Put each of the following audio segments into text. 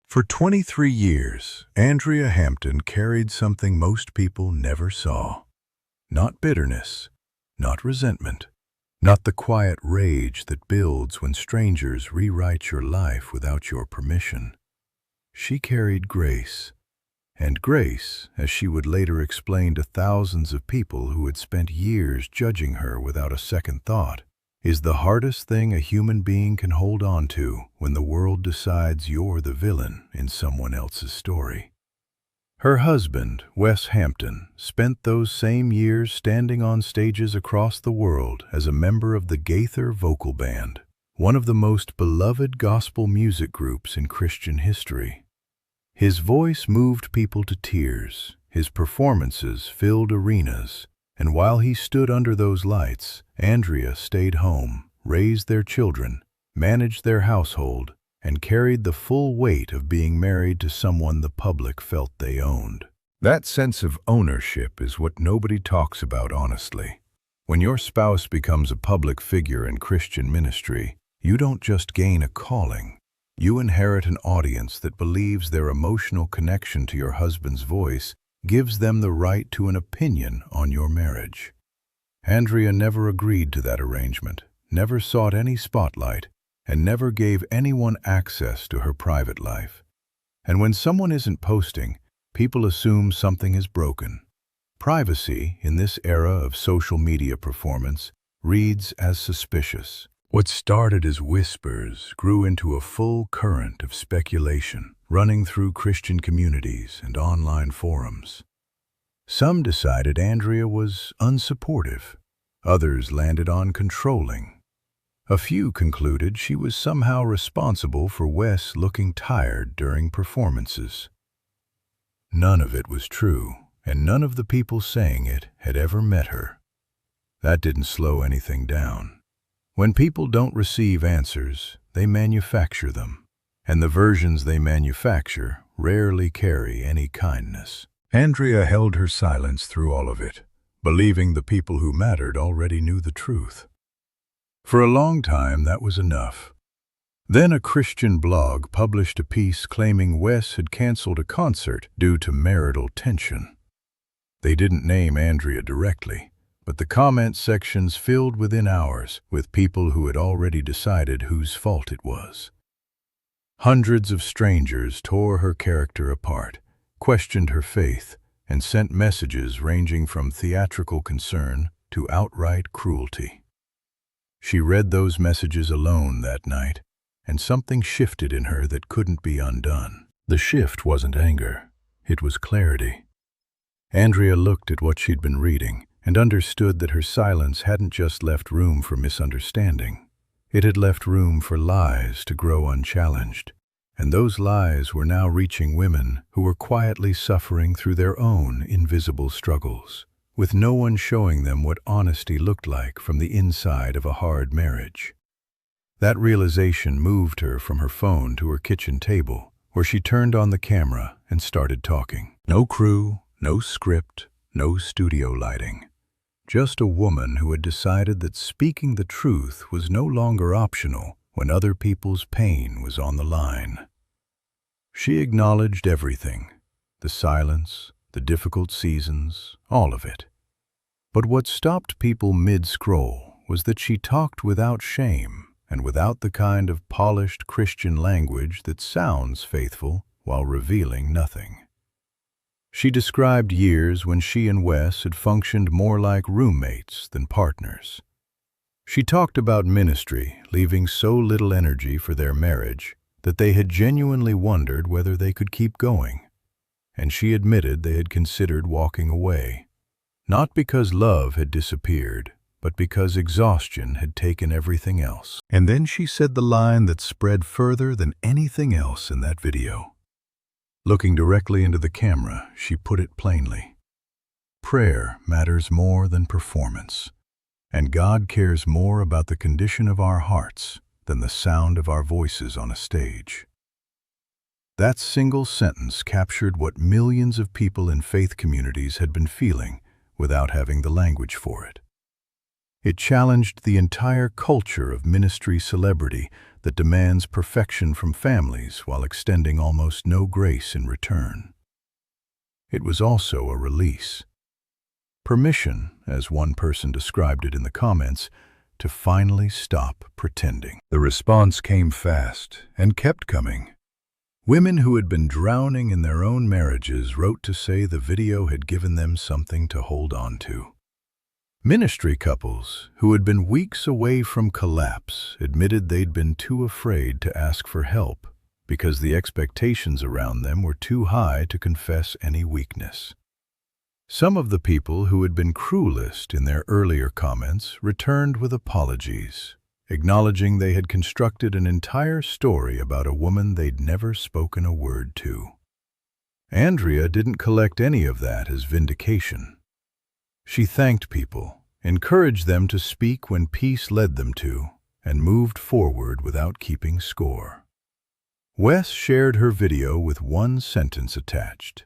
For 23 years, Andrea Hampton carried something most people never saw. Not bitterness, not resentment, not the quiet rage that builds when strangers rewrite your life without your permission. She carried grace. And grace, as she would later explain to thousands of people who had spent years judging her without a second thought, is the hardest thing a human being can hold on to when the world decides you're the villain in someone else's story. Her husband, Wes Hampton, spent those same years standing on stages across the world as a member of the Gaither Vocal Band, one of the most beloved gospel music groups in Christian history. His voice moved people to tears, his performances filled arenas, and while he stood under those lights, Andrea stayed home, raised their children, managed their household, and carried the full weight of being married to someone the public felt they owned. That sense of ownership is what nobody talks about honestly. When your spouse becomes a public figure in Christian ministry, you don't just gain a calling. You inherit an audience that believes their emotional connection to your husband's voice gives them the right to an opinion on your marriage. Andrea never agreed to that arrangement, never sought any spotlight, and never gave anyone access to her private life. And when someone isn't posting, people assume something is broken. Privacy, in this era of social media performance, reads as suspicious. What started as whispers grew into a full current of speculation, running through Christian communities and online forums. Some decided Andrea was unsupportive. Others landed on controlling. A few concluded she was somehow responsible for Wes looking tired during performances. None of it was true, and none of the people saying it had ever met her. That didn't slow anything down. When people don't receive answers, they manufacture them, and the versions they manufacture rarely carry any kindness. Andrea held her silence through all of it, believing the people who mattered already knew the truth. For a long time, that was enough. Then a Christian blog published a piece claiming Wes had canceled a concert due to marital tension. They didn't name Andrea directly, but the comment sections filled within hours with people who had already decided whose fault it was. Hundreds of strangers tore her character apart, questioned her faith, and sent messages ranging from theatrical concern to outright cruelty. She read those messages alone that night, and something shifted in her that couldn't be undone. The shift wasn't anger, it was clarity. Andrea looked at what she'd been reading and understood that her silence hadn't just left room for misunderstanding. It had left room for lies to grow unchallenged, and those lies were now reaching women who were quietly suffering through their own invisible struggles, with no one showing them what honesty looked like from the inside of a hard marriage. That realization moved her from her phone to her kitchen table, where she turned on the camera and started talking. No crew, no script, no studio lighting. Just a woman who had decided that speaking the truth was no longer optional when other people's pain was on the line. She acknowledged everything, the silence, the difficult seasons, all of it. But what stopped people mid-scroll was that she talked without shame and without the kind of polished Christian language that sounds faithful while revealing nothing. She described years when she and Wes had functioned more like roommates than partners. She talked about ministry leaving so little energy for their marriage that they had genuinely wondered whether they could keep going. And she admitted they had considered walking away, not because love had disappeared, but because exhaustion had taken everything else. And then she said the line that spread further than anything else in that video. Looking directly into the camera, she put it plainly. Prayer matters more than performance, and God cares more about the condition of our hearts than the sound of our voices on a stage. That single sentence captured what millions of people in faith communities had been feeling without having the language for it. It challenged the entire culture of ministry celebrity that demands perfection from families while extending almost no grace in return. It was also a release. Permission, as one person described it in the comments, to finally stop pretending. The response came fast and kept coming. Women who had been drowning in their own marriages wrote to say the video had given them something to hold on to. Ministry couples, who had been weeks away from collapse, admitted they'd been too afraid to ask for help because the expectations around them were too high to confess any weakness. Some of the people who had been cruelest in their earlier comments returned with apologies, acknowledging they had constructed an entire story about a woman they'd never spoken a word to. Andrea didn't collect any of that as vindication. She thanked people, encouraged them to speak when peace led them to, and moved forward without keeping score. Wes shared her video with one sentence attached.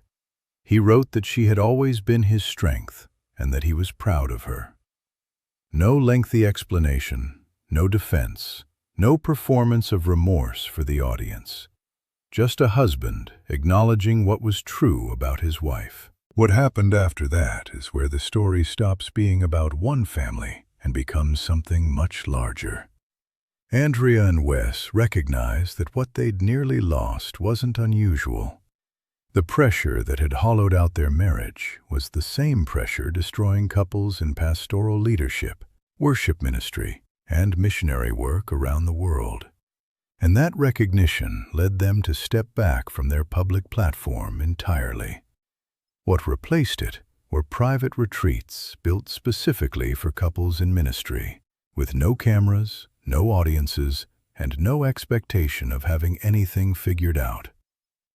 He wrote that she had always been his strength and that he was proud of her. No lengthy explanation, no defense, no performance of remorse for the audience. Just a husband acknowledging what was true about his wife. What happened after that is where the story stops being about one family and becomes something much larger. Andrea and Wes recognized that what they'd nearly lost wasn't unusual. The pressure that had hollowed out their marriage was the same pressure destroying couples in pastoral leadership, worship ministry, and missionary work around the world. And that recognition led them to step back from their public platform entirely. What replaced it were private retreats built specifically for couples in ministry, with no cameras, no audiences, and no expectation of having anything figured out.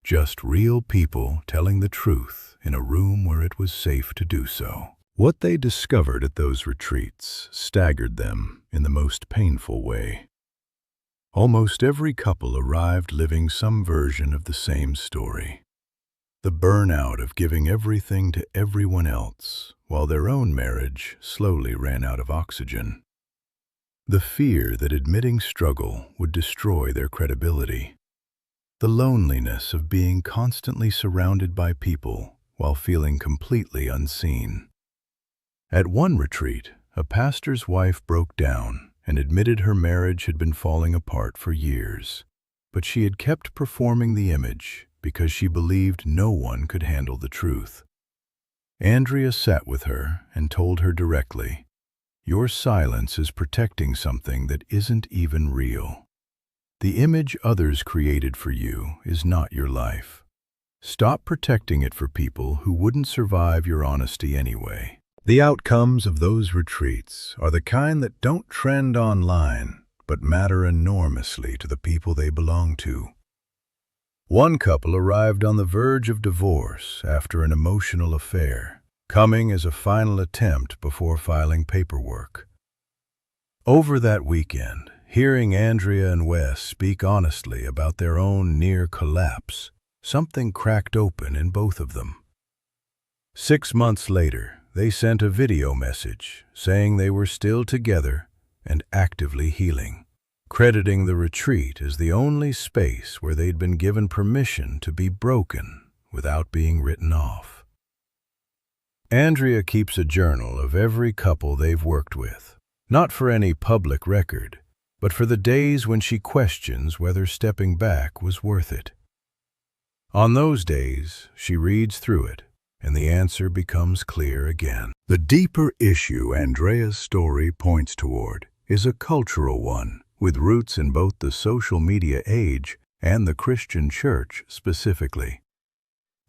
Just real people telling the truth in a room where it was safe to do so. What they discovered at those retreats staggered them in the most painful way. Almost every couple arrived living some version of the same story. The burnout of giving everything to everyone else, while their own marriage slowly ran out of oxygen. The fear that admitting struggle would destroy their credibility. The loneliness of being constantly surrounded by people while feeling completely unseen. At one retreat, a pastor's wife broke down and admitted her marriage had been falling apart for years, but she had kept performing the image because she believed no one could handle the truth. Andrea sat with her and told her directly, "Your silence is protecting something that isn't even real. The image others created for you is not your life. Stop protecting it for people who wouldn't survive your honesty anyway." The outcomes of those retreats are the kind that don't trend online, but matter enormously to the people they belong to. One couple arrived on the verge of divorce after an emotional affair, coming as a final attempt before filing paperwork. Over that weekend, hearing Andrea and Wes speak honestly about their own near collapse, something cracked open in both of them. 6 months later, they sent a video message saying they were still together and actively healing, crediting the retreat as the only space where they'd been given permission to be broken without being written off. Andrea keeps a journal of every couple they've worked with, not for any public record, but for the days when she questions whether stepping back was worth it. On those days, she reads through it, and the answer becomes clear again. The deeper issue Andrea's story points toward is a cultural one, with roots in both the social media age and the Christian church specifically.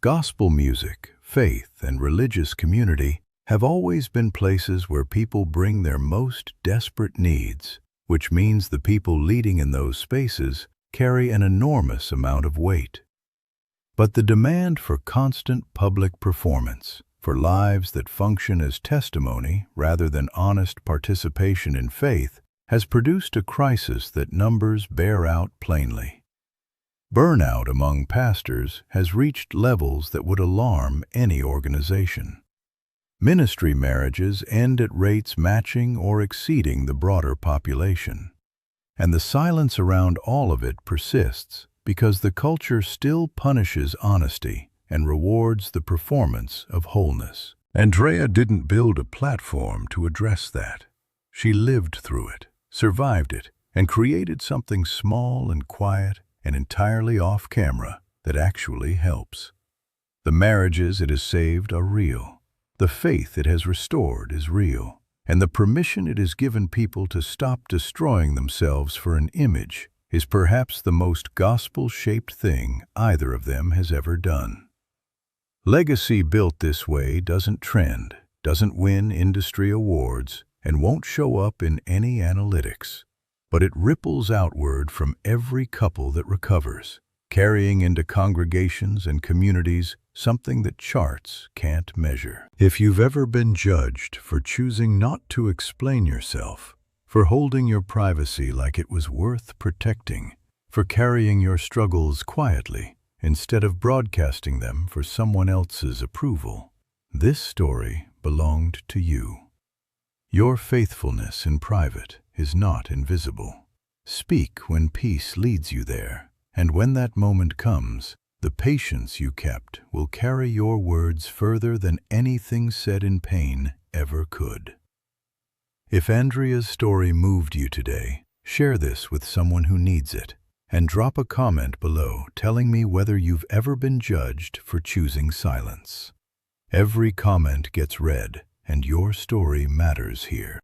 Gospel music, faith, and religious community have always been places where people bring their most desperate needs, which means the people leading in those spaces carry an enormous amount of weight. But the demand for constant public performance, for lives that function as testimony rather than honest participation in faith, has produced a crisis that numbers bear out plainly. Burnout among pastors has reached levels that would alarm any organization. Ministry marriages end at rates matching or exceeding the broader population. And the silence around all of it persists because the culture still punishes honesty and rewards the performance of wholeness. Andrea didn't build a platform to address that. She lived through it, survived it, and created something small and quiet and entirely off camera that actually helps. The marriages it has saved are real. The faith it has restored is real. And the permission it has given people to stop destroying themselves for an image is perhaps the most gospel-shaped thing either of them has ever done. Legacy built this way doesn't trend, doesn't win industry awards, and won't show up in any analytics. But it ripples outward from every couple that recovers, carrying into congregations and communities something that charts can't measure. If you've ever been judged for choosing not to explain yourself, for holding your privacy like it was worth protecting, for carrying your struggles quietly instead of broadcasting them for someone else's approval, this story belonged to you. Your faithfulness in private is not invisible. Speak when peace leads you there, and when that moment comes, the patience you kept will carry your words further than anything said in pain ever could. If Andrea's story moved you today, share this with someone who needs it, and drop a comment below telling me whether you've ever been judged for choosing silence. Every comment gets read, and your story matters here.